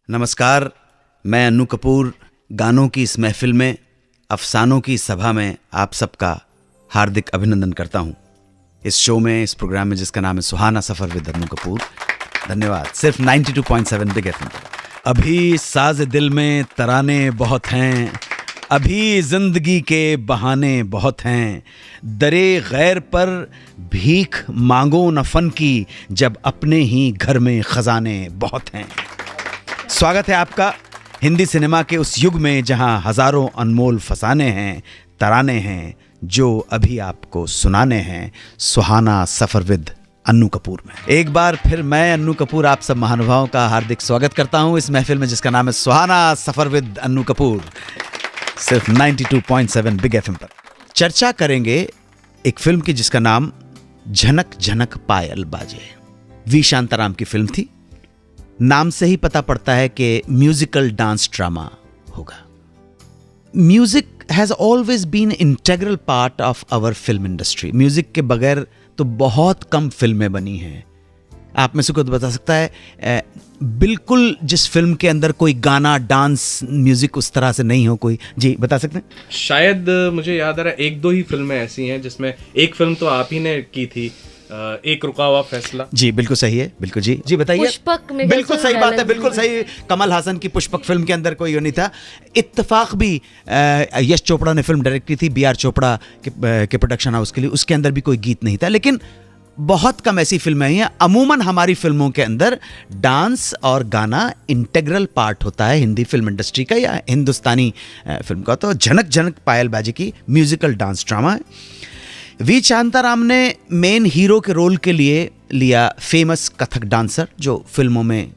नमस्कार, मैं अन्नू कपूर गानों की इस महफिल में, अफसानों की सभा में आप सबका हार्दिक अभिनंदन करता हूं। इस शो में, इस प्रोग्राम में जिसका नाम है सुहाना सफ़र विद अन्नू कपूर। धन्यवाद। सिर्फ 92.7 बिग एफएम पर। अभी साज दिल में तराने बहुत हैं, अभी जिंदगी के बहाने बहुत हैं, दरे गैर पर भीख मांगो न फन की, जब अपने ही घर में खजाने बहुत हैं। स्वागत है आपका हिंदी सिनेमा के उस युग में जहां हजारों अनमोल फसाने हैं, तराने हैं जो अभी आपको सुनाने हैं। सुहाना सफर विद अन्नू कपूर में एक बार फिर मैं अन्नू कपूर आप सब महानुभावों का हार्दिक स्वागत करता हूं इस महफिल में जिसका नाम है सुहाना सफर विद अन्नू कपूर, सिर्फ 92.7 बिग एफएम पर। चर्चा करेंगे एक फिल्म की जिसका नाम झनक झनक पायल बाजे। वी शांताराम की फिल्म थी। नाम से ही पता पड़ता है कि म्यूजिकल डांस ड्रामा होगा। Music has always been integral part of our film industry. Music के बगैर तो बहुत कम फिल्में बनी हैं। आप में से कोई तो बता सकता है बिल्कुल जिस फिल्म के अंदर कोई गाना, डांस, म्यूजिक उस तरह से नहीं हो? कोई जी बता सकते हैं? शायद मुझे याद आ रहा है एक दो ही फिल्में ऐसी हैं जिसमें, एक फिल्म तो आप ही ने की थी, एक रुका हुआ फैसला। जी बिल्कुल सही है, बिल्कुल जी बताइए। पुष्पक में बिल्कुल सही बात है, बिल्कुल सही। कमल हासन की पुष्पक फिल्म के अंदर कोई नहीं था। इत्तेफाक भी यश चोपड़ा ने फिल्म डायरेक्ट की थी, बीआर चोपड़ा के प्रोडक्शन हाउस के लिए, उसके अंदर भी कोई गीत नहीं था। लेकिन बहुत कम ऐसी फिल्में हैं। अमूमन हमारी फिल्मों के अंदर डांस और गाना इंटीग्रल पार्ट होता है हिंदी फिल्म इंडस्ट्री का या हिंदुस्तानी फिल्म का। तो झनक झनक पायल बाजी की म्यूजिकल डांस ड्रामा है। वी शांताराम ने मेन हीरो के रोल के लिए लिया फेमस कथक डांसर जो फिल्मों में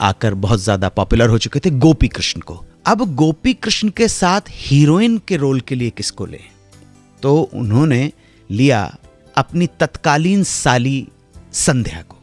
आकर बहुत ज़्यादा पॉपुलर हो चुके थे, गोपी कृष्ण को। अब गोपी कृष्ण के साथ हीरोइन के रोल के लिए किसको लें? तो उन्होंने लिया अपनी तत्कालीन साली संध्या को।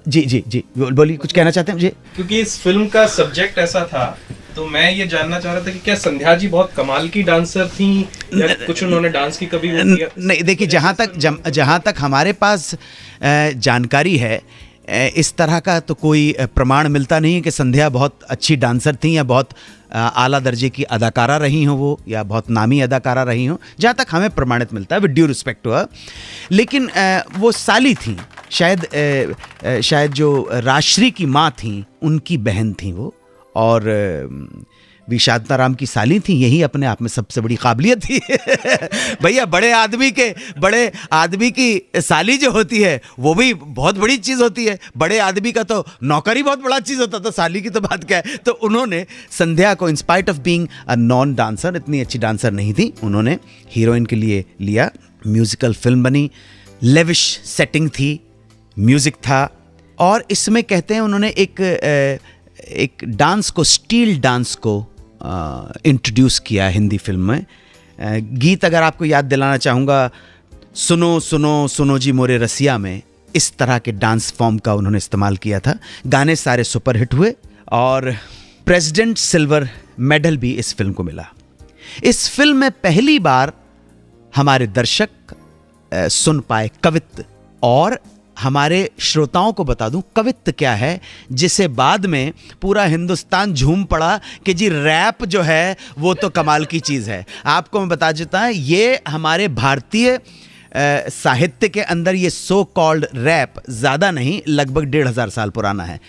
जी बोलिए, कुछ कहना चाहते हैं मुझे? क्योंकि इस फिल्म का सब्जेक्ट ऐसा था, तो मैं ये जानना चाह रहा था कि क्या संध्या जी बहुत कमाल की डांसर थी या कुछ उन्होंने डांस की कभी नहीं, देखिए जहाँ तक हमारे पास जानकारी है, इस तरह का तो कोई प्रमाण मिलता नहीं है कि संध्या बहुत अच्छी डांसर थी या बहुत आला दर्जे की अदाकारा रही हो वो, या बहुत नामी अदाकारा रही हो। जहाँ तक हमें प्रमाणित मिलता है, with due respect to her. लेकिन वो साली थी, शायद जो राजश्री की माँ थी उनकी बहन थी वो, और वी शांताराम की साली थी। यही अपने आप में सबसे बड़ी काबिलियत थी। भैया, बड़े आदमी की साली जो होती है वो भी बहुत बड़ी चीज़ होती है। बड़े आदमी का तो नौकरी बहुत बड़ा चीज़ होता, तो साली की तो बात क्या है। तो उन्होंने संध्या को, in spite of being a non dancer, इतनी अच्छी डांसर नहीं थी, उन्होंने हीरोइन के लिए लिया। म्यूजिकल फिल्म बनी, लेविश सेटिंग थी, म्यूजिक था, और इसमें कहते हैं उन्होंने एक डांस को, स्टील डांस को इंट्रोड्यूस किया हिंदी फिल्म में। गीत अगर आपको याद दिलाना चाहूँगा, सुनो सुनो सुनो जी मोरे रसिया में इस तरह के डांस फॉर्म का उन्होंने इस्तेमाल किया था। गाने सारे सुपरहिट हुए और प्रेसिडेंट सिल्वर मेडल भी इस फिल्म को मिला। इस फिल्म में पहली बार हमारे दर्शक सुन पाए कवित्व। और हमारे श्रोताओं को बता दूं, कवित्व क्या है, जिसे बाद में पूरा हिंदुस्तान झूम पड़ा कि जी रैप जो है वो तो कमाल की चीज़ है। आपको मैं बता देता हूं, ये हमारे भारतीय साहित्य के अंदर ये सो कॉल्ड रैप ज़्यादा नहीं, लगभग 1500 साल पुराना है।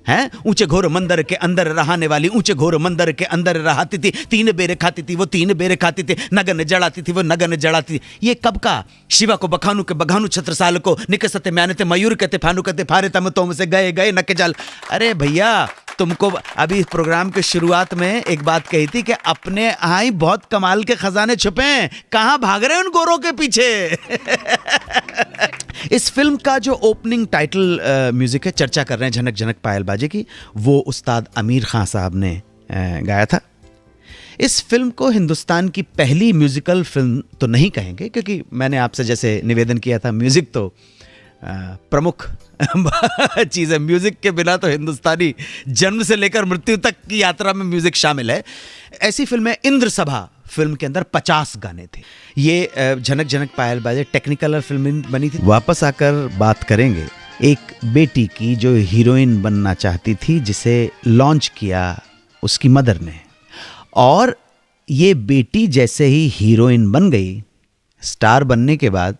हैं? ऊंचे घोर मंदिर के अंदर रहने वाली, ऊंचे घोर मंदिर के अंदर रहती थी, 3 बेरे खाती थी वो 3 बेरे खाती थी, नगन जड़ाती थी वो नगन जड़ाती थी। ये कब का? शिवा को बखानु के बघानु छत्रसाल को निकसते म्यानते मयूर कहते फानु कहते फारे तम तुम से गए नके जाल। अरे भैया, तुमको अभी इस प्रोग्राम के शुरुआत में एक बात कही थी कि अपने यहाँ ही बहुत कमाल के खजाने छुपे हैं, कहाँ भाग रहे हैं उन गोरों के पीछे। इस फिल्म का जो ओपनिंग टाइटल म्यूजिक है, चर्चा कर रहे हैं झनक झनक पायल बाजे की, वो उस्ताद आमिर खान साहब ने गाया था। इस फिल्म को हिंदुस्तान की पहली म्यूजिकल फिल्म तो नहीं कहेंगे, क्योंकि मैंने आपसे जैसे निवेदन किया था, म्यूजिक तो प्रमुख चीज़ है। म्यूजिक के बिना तो हिंदुस्तानी जन्म से लेकर मृत्यु तक की यात्रा में म्यूजिक शामिल है। ऐसी फिल्में, इंद्र सभा फिल्म के अंदर 50 गाने थे। ये झनक झनक पायल बाजे टेक्निकल फिल्म बनी थी। वापस आकर बात करेंगे एक बेटी की जो हीरोइन बनना चाहती थी, जिसे लॉन्च किया उसकी मदर ने, और ये बेटी जैसे ही हीरोइन बन गई, स्टार बनने के बाद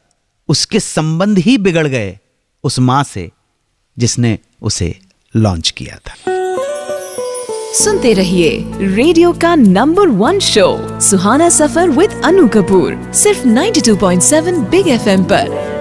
उसके संबंध ही बिगड़ गए उस माँ से जिसने उसे लॉन्च किया था। सुनते रहिए रेडियो का number 1 show Suhana Safar with Annu Kapoor, सिर्फ 92.7 बिग FM पर।